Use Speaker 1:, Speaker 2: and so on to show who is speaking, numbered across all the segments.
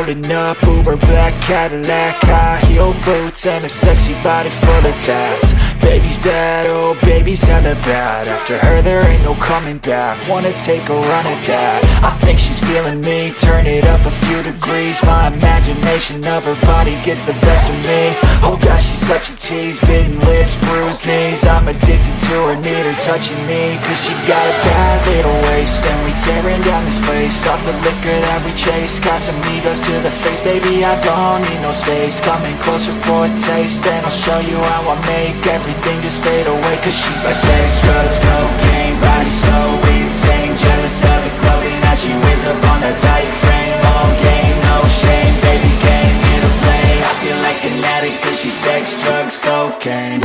Speaker 1: Rolling up, Uber black Cadillac, high heel boots and a sexy body full of tats. Baby's bad, oh baby's hella bad. After her there ain't no coming back. Wanna take a run at that. I think she's feeling me, turn it up a few degrees. My imagination of her body gets the best of me. Oh gosh, she's such a tease, bitten lips, bruised knees. I'm addicted to her, need her touching me. Cause she got a bad little waist, and we tearing down this place. Off the liquor that we chase, got some egos to the face. Baby, I don't need no space, coming closer for a taste. And I'll show you how I make everything just fade away. Cause she's like sex, drugs, cocaine, body so insane. Jealous of the clothing that she wears up on a tight frame. All game, no shame, baby came here to play. I feel like an addict cause she's sex, drugs, cocaine.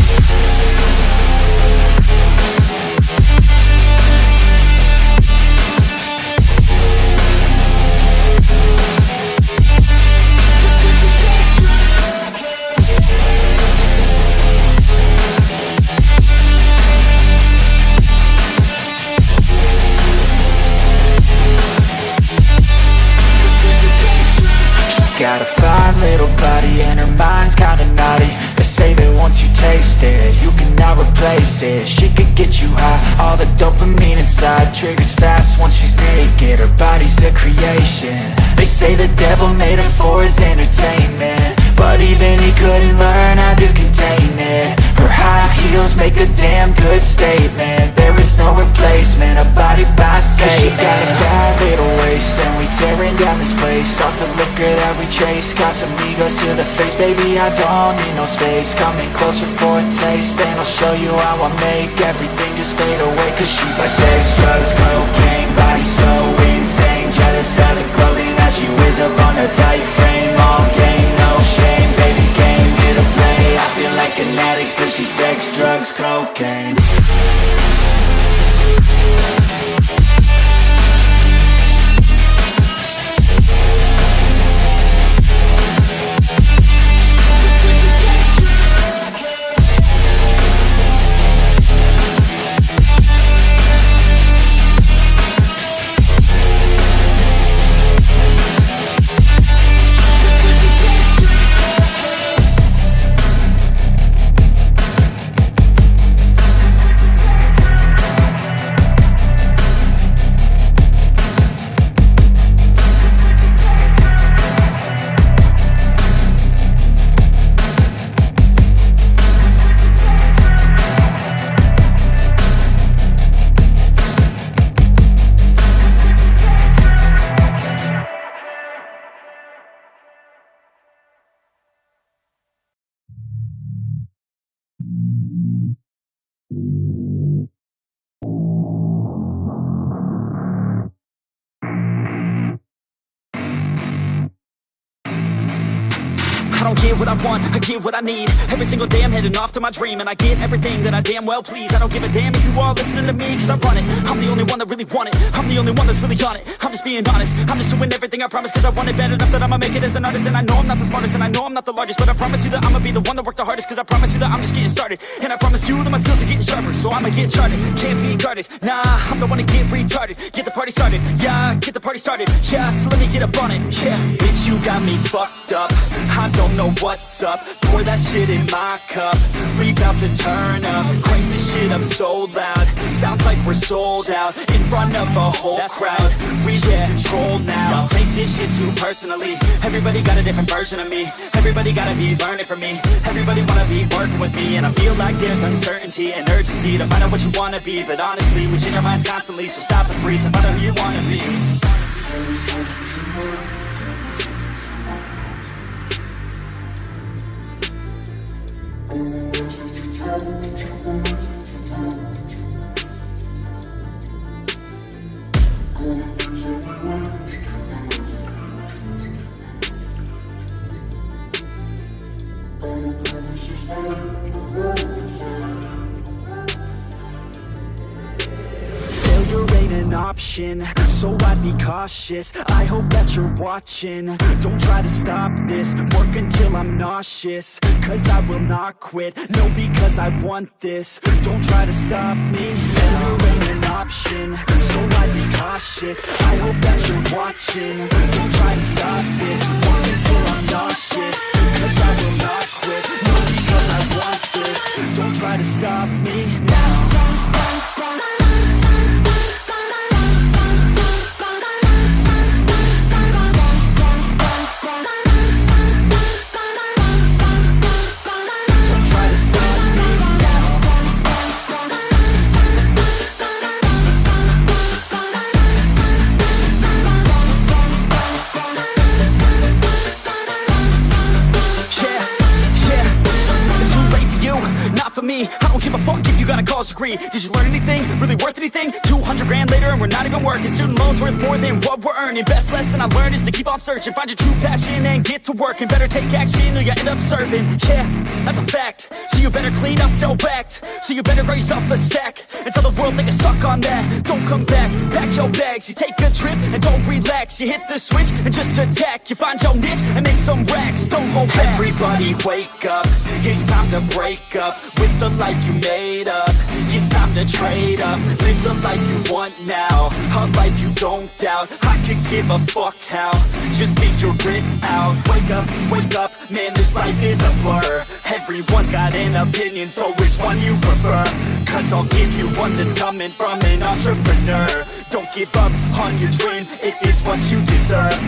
Speaker 1: Got a fine little body and her mind's kinda naughty. They say that once you taste it, you cannot replace it. She could get you high, all the dopamine inside triggers fast once she's naked. Her body's a creation. They say the devil made her for his entertainment, but even he couldn't learn how to contain it. Her high heels make a damn good statement. There is no replacement, a body by Satan. Cause she got a bad little waist, and we tearing down this place. Off the liquor that we chase, got some egos to the face. Baby, I don't need no space, coming closer for a taste. And I'll show you how I make everything just fade away. Cause she's like sex, drugs, cocaine, body so insane. Jealous of the clothing that she wears up on a tight frame. All game, no shame, baby came here to play. I feel like an addict cause she's sex, drugs, cocaine.
Speaker 2: I don't get what I want, I get what I need. Every single day I'm heading off to my dream, and I get everything that I damn well please. I don't give a damn if you all listening to me, cause I run it. I'm the only one that really want it, I'm the only one that's really on it. I'm just being honest, I'm just doing everything I promise. Cause I want it bad enough that I'ma make it as an artist. And I know I'm not the smartest, and I know I'm not the largest, but I promise you that I'ma be the one that worked the hardest. Cause I promise you that I'm just getting started, and I promise you that my skills are getting sharper. So I'ma get charted, can't be guarded. Nah, I'm the one to get retarded. Get the party started, yeah, get the party started. Yeah, so let me get up on it, yeah. Bitch, you got me fucked up, I don't know what's up. Pour that shit in my cup, we bout to turn up. Crank this shit up so loud, sounds like we're sold out. In front of a whole crowd, we lose control now. Y'all take this shit too personally, everybody got a different version of me. Everybody gotta be learning from me, everybody wanna be working with me. And I feel like there's uncertainty and urgency to find out what you wanna be. But honestly, we change our minds constantly, so stop and breathe and find out who you wanna be. Failure ain't an option, so I'd be cautious. I hope that you're watching. Don't try to stop this, work until I'm nauseous. Cause I will not quit, no, because I want this. Don't try to stop me, failure ain't an option, so I'd be cautious. I hope that you're watching. Don't try to stop this, work until I'm nauseous. Cause I will not quit, no, because I want this. Don't try to stop me now. I don't give a fuck if you got a college degree. Did you learn anything? Really worth anything? 200 grand later and we're not even working. Student loans worth more than what we're earning. Best lesson I learned is to keep on searching. Find your true passion and get to work. And better take action or you end up serving. Yeah, that's a fact. So you better clean up your act. So you better grow yourself a sack. And tell the world they can suck on that. Don't come back, pack your bags. You take a trip and don't relax. You hit the switch and just attack. You find your niche and make some racks. Don't hold back. Everybody wake up, it's time to break up with the life you made up. It's time to trade up, live the life you want now, a life you don't doubt. I could give a fuck how, just figure it out. Wake up, man, this life is a blur. Everyone's got an opinion, so which one you prefer? Cause I'll give you one that's coming from an entrepreneur. Don't give up on your dream if it's what you deserve.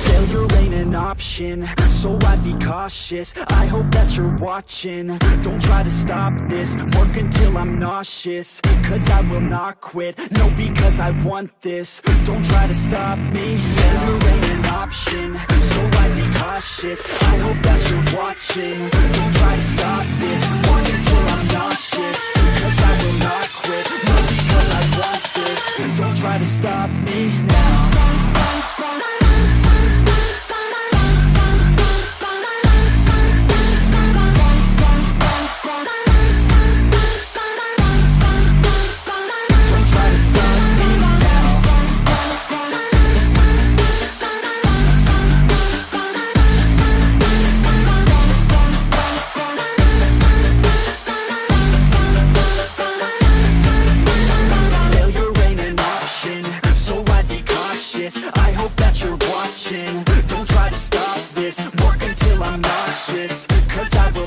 Speaker 2: Failure ain't an option, so I'd be cautious. I hope that you're watching. Don't try to stop this, work until I'm nauseous. Cause I will not quit, no, because I want this. Don't try to stop me, failure ain't an option, so I'd be cautious. I hope that you're watching. Don't try to stop this, work until I'm nauseous. Cause I will not quit, no, because I want this. Don't try to stop me now. I hope that you're watching. Don't try to stop this, work until I'm nauseous. Cause I will